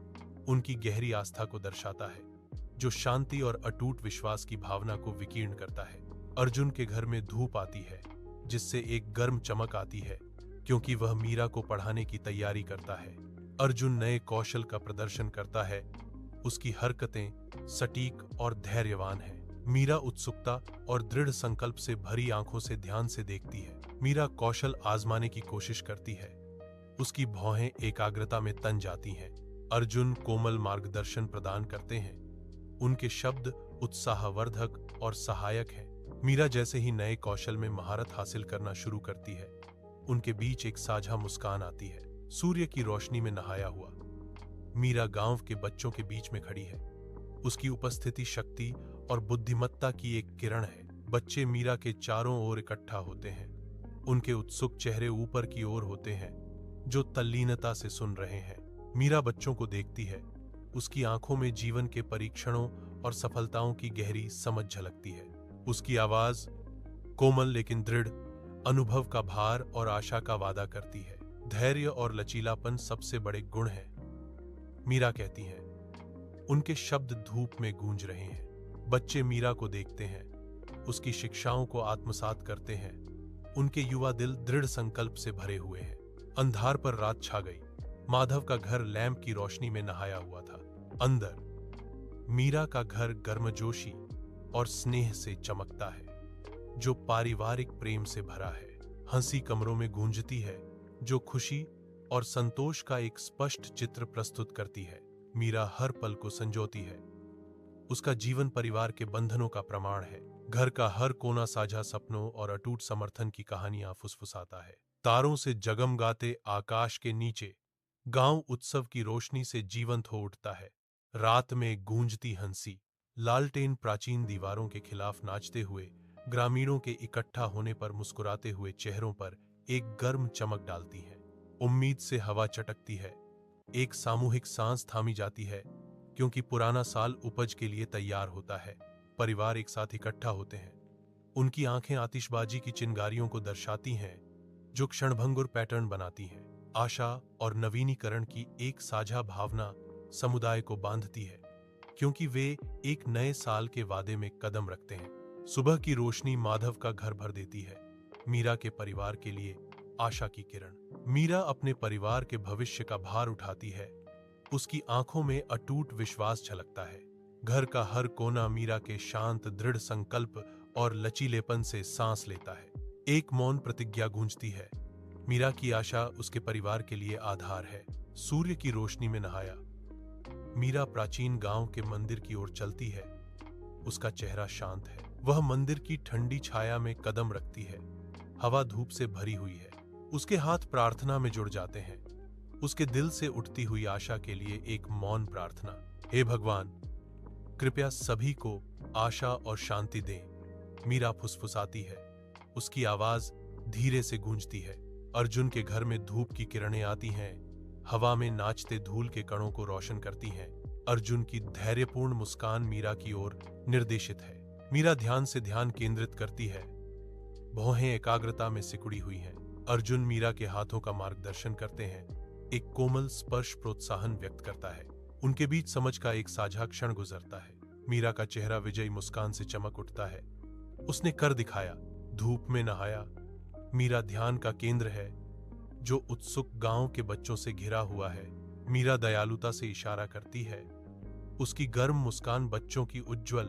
उनकी गहरी आस्था को दर्शाता है, जो शांति और अटूट विश्वास की भावना को विकीर्ण करता है। अर्जुन के घर में धूप आती है, जिससे एक गर्म चमक आती है, क्योंकि वह मीरा को पढ़ाने की तैयारी करता है। अर्जुन नए कौशल का प्रदर्शन करता है। उसकी हरकतें सटीक और धैर्यवान हैं। मीरा उत्सुकता और दृढ़ संकल्प से भरी आंखों से ध्यान से देखती है। मीरा कौशल आजमाने की कोशिश करती है। उसकी भौहें एकाग्रता में तन जाती हैं। अर्जुन कोमल मार्गदर्शन प्रदान करते हैं। उनके शब्द उत्साहवर्धक और सहायक हैं। मीरा जैसे ही नए कौशल में महारत हासिल करना शुरू करती है, उनके बीच एक साझा मुस्कान आती है। सूर्य की रोशनी में नहाया हुआ मीरा गांव के बच्चों के बीच में खड़ी है। उसकी उपस्थिति शक्ति और बुद्धिमत्ता की एक किरण है। बच्चे मीरा के चारों ओर इकट्ठा होते हैं। उनके उत्सुक चेहरे ऊपर की ओर होते हैं, जो तल्लीनता से सुन रहे हैं। मीरा बच्चों को देखती है। उसकी आंखों में जीवन के परीक्षणों और सफलताओं की गहरी समझ झलकती है। उसकी आवाज कोमल लेकिन दृढ़, अनुभव का भार और आशा का वादा करती है। धैर्य और लचीलापन सबसे बड़े गुण हैं, मीरा कहती हैं। उनके शब्द धूप में गूंज रहे हैं। बच्चे मीरा को देखते हैं, उसकी शिक्षाओं को आत्मसात करते हैं। उनके युवा दिल दृढ़ संकल्प से भरे हुए हैं। अंधार पर रात छा गई। माधव का घर लैंप की रोशनी में नहाया हुआ था। अंदर मीरा का घर गर्मजोशी और स्नेह से चमकता है, जो पारिवारिक प्रेम से भरा है। हंसी कमरों में गूंजती है, जो खुशी और संतोष का एक स्पष्ट चित्र प्रस्तुत करती है। मीरा हर पल को संजोती है। उसका जीवन परिवार के बंधनों का प्रमाण है। घर का हर कोना साझा सपनों और अटूट समर्थन की कहानियां फुसफुसाता है। तारों से जगमगाते आकाश के नीचे गांव उत्सव की रोशनी से जीवंत हो उठता है। रात में गूंजती हंसी, लालटेन प्राचीन दीवारों के खिलाफ नाचते हुए, ग्रामीणों के इकट्ठा होने पर मुस्कुराते हुए चेहरों पर एक गर्म चमक डालती है। उम्मीद से हवा चटकती है। एक सामूहिक सांस थामी जाती है, क्योंकि पुराना साल उपज के लिए तैयार होता है। परिवार एक साथ इकट्ठा होते हैं। उनकी आंखें आतिशबाजी की चिंगारियों को दर्शाती हैं, जो क्षणभंगुर पैटर्न बनाती हैं। आशा और नवीनीकरण की एक साझा भावना समुदाय को बांधती है, क्योंकि वे एक नए साल के वादे में कदम रखते हैं। सुबह की रोशनी माधव का घर भर देती है। मीरा के परिवार के लिए आशा की किरण। मीरा अपने परिवार के भविष्य का भार उठाती है। उसकी आंखों में अटूट विश्वास झलकता है। घर का हर कोना मीरा के शांत दृढ़ संकल्प और लचीलेपन से सांस लेता है। एक मौन प्रतिज्ञा गूंजती है। मीरा की आशा उसके परिवार के लिए आधार है। सूर्य की रोशनी में नहाया मीरा प्राचीन गांव के मंदिर की ओर चलती है। उसका चेहरा शांत है। वह मंदिर की ठंडी छाया में कदम रखती है। हवा धूप से भरी हुई है। उसके हाथ प्रार्थना में जुड़ जाते हैं। उसके दिल से उठती हुई आशा के लिए एक मौन प्रार्थना। हे भगवान, कृपया सभी को आशा और शांति दें। मीरा फुसफुसाती है। उसकी आवाज धीरे से गूंजती है। अर्जुन के घर में धूप की किरणें आती हैं, हवा में नाचते धूल के कणों को रोशन करती हैं। अर्जुन की धैर्यपूर्ण मुस्कान मीरा की ओर निर्देशित है। मीरा ध्यान से ध्यान केंद्रित करती है। भौहें एकाग्रता में सिकुड़ी हुई हैं। अर्जुन मीरा के हाथों का मार्गदर्शन करते हैं। एक कोमल स्पर्श प्रोत्साहन व्यक्त करता है। उनके बीच समझ का एक साझा क्षण गुजरता है। मीरा का चेहरा विजयी मुस्कान से चमक उठता है। उसने कर दिखाया। धूप में नहाया मीरा ध्यान का केंद्र है, जो उत्सुक गांव के बच्चों से घिरा हुआ है। मीरा दयालुता से इशारा करती है। उसकी गर्म मुस्कान बच्चों की उज्जवल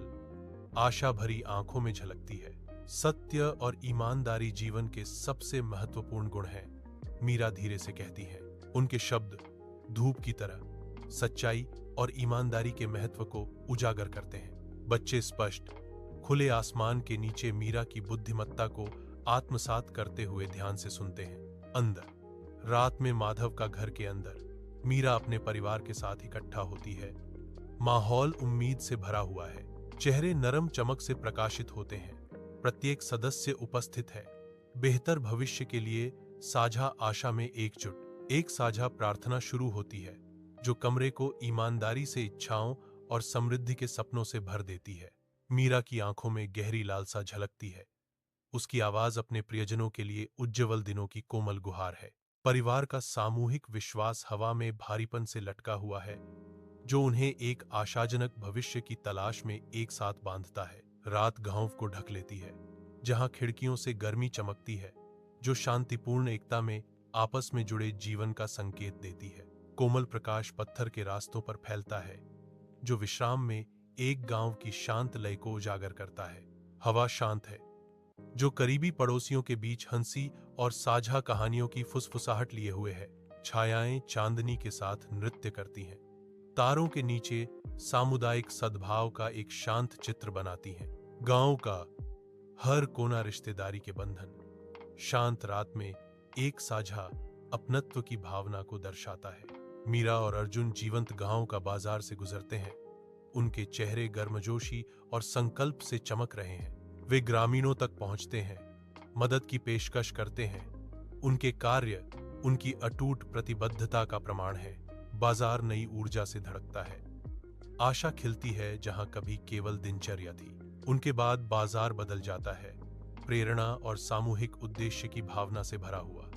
आशा भरी आंखों में झलकती है। सत्य और ईमानदारी जीवन के सबसे महत्वपूर्ण गुण हैं, मीरा धीरे से कहती है। उनके शब्द धूप की तरह सच्चाई और ईमानदारी के महत्व को उजागर करते हैं। बच्चे स्पष्ट खुले आसमान के नीचे मीरा की बुद्धिमत्ता को आत्मसात करते हुए ध्यान से सुनते हैं। अंदर रात में माधव का घर के अंदर मीरा अपने परिवार के साथ इकट्ठा होती है। माहौल उम्मीद से भरा हुआ है, चेहरे नरम चमक से प्रकाशित होते हैं। प्रत्येक सदस्य उपस्थित है, बेहतर भविष्य के लिए साझा आशा में एकजुट। एक साझा प्रार्थना शुरू होती है जो कमरे को ईमानदारी से इच्छाओं और समृद्धि के सपनों से भर देती है। मीरा की आंखों में गहरी लालसा झलकती है। उसकी आवाज अपने प्रियजनों के लिए उज्ज्वल दिनों की कोमल गुहार है। परिवार का सामूहिक विश्वास हवा में भारीपन से लटका हुआ है, जो उन्हें एक आशाजनक भविष्य की तलाश में एक साथ बांधता है। रात गांव को ढक लेती है, जहां खिड़कियों से गर्मी चमकती है, जो शांतिपूर्ण एकता में आपस में जुड़े जीवन का संकेत देती है। कोमल प्रकाश पत्थर के रास्तों पर फैलता है, जो विश्राम में एक गांव की शांत लय को उजागर करता है। हवा शांत है, जो करीबी पड़ोसियों के बीच हंसी और साझा कहानियों की फुसफुसाहट लिए हुए है। छायाएं चांदनी के साथ नृत्य करती हैं, तारों के नीचे सामुदायिक सद्भाव का एक शांत चित्र बनाती हैं। गांव का हर कोना रिश्तेदारी के बंधन शांत रात में एक साझा अपनत्व की भावना को दर्शाता है। मीरा और अर्जुन जीवंत गांव का बाजार से गुजरते हैं। उनके चेहरे गर्मजोशी और संकल्प से चमक रहे हैं। वे ग्रामीणों तक पहुंचते हैं, मदद की पेशकश करते हैं। उनके कार्य उनकी अटूट प्रतिबद्धता का प्रमाण है। बाजार नई ऊर्जा से धड़कता है। आशा खिलती है जहां कभी केवल दिनचर्या थी। उनके बाद बाजार बदल जाता है, प्रेरणा और सामूहिक उद्देश्य की भावना से भरा हुआ।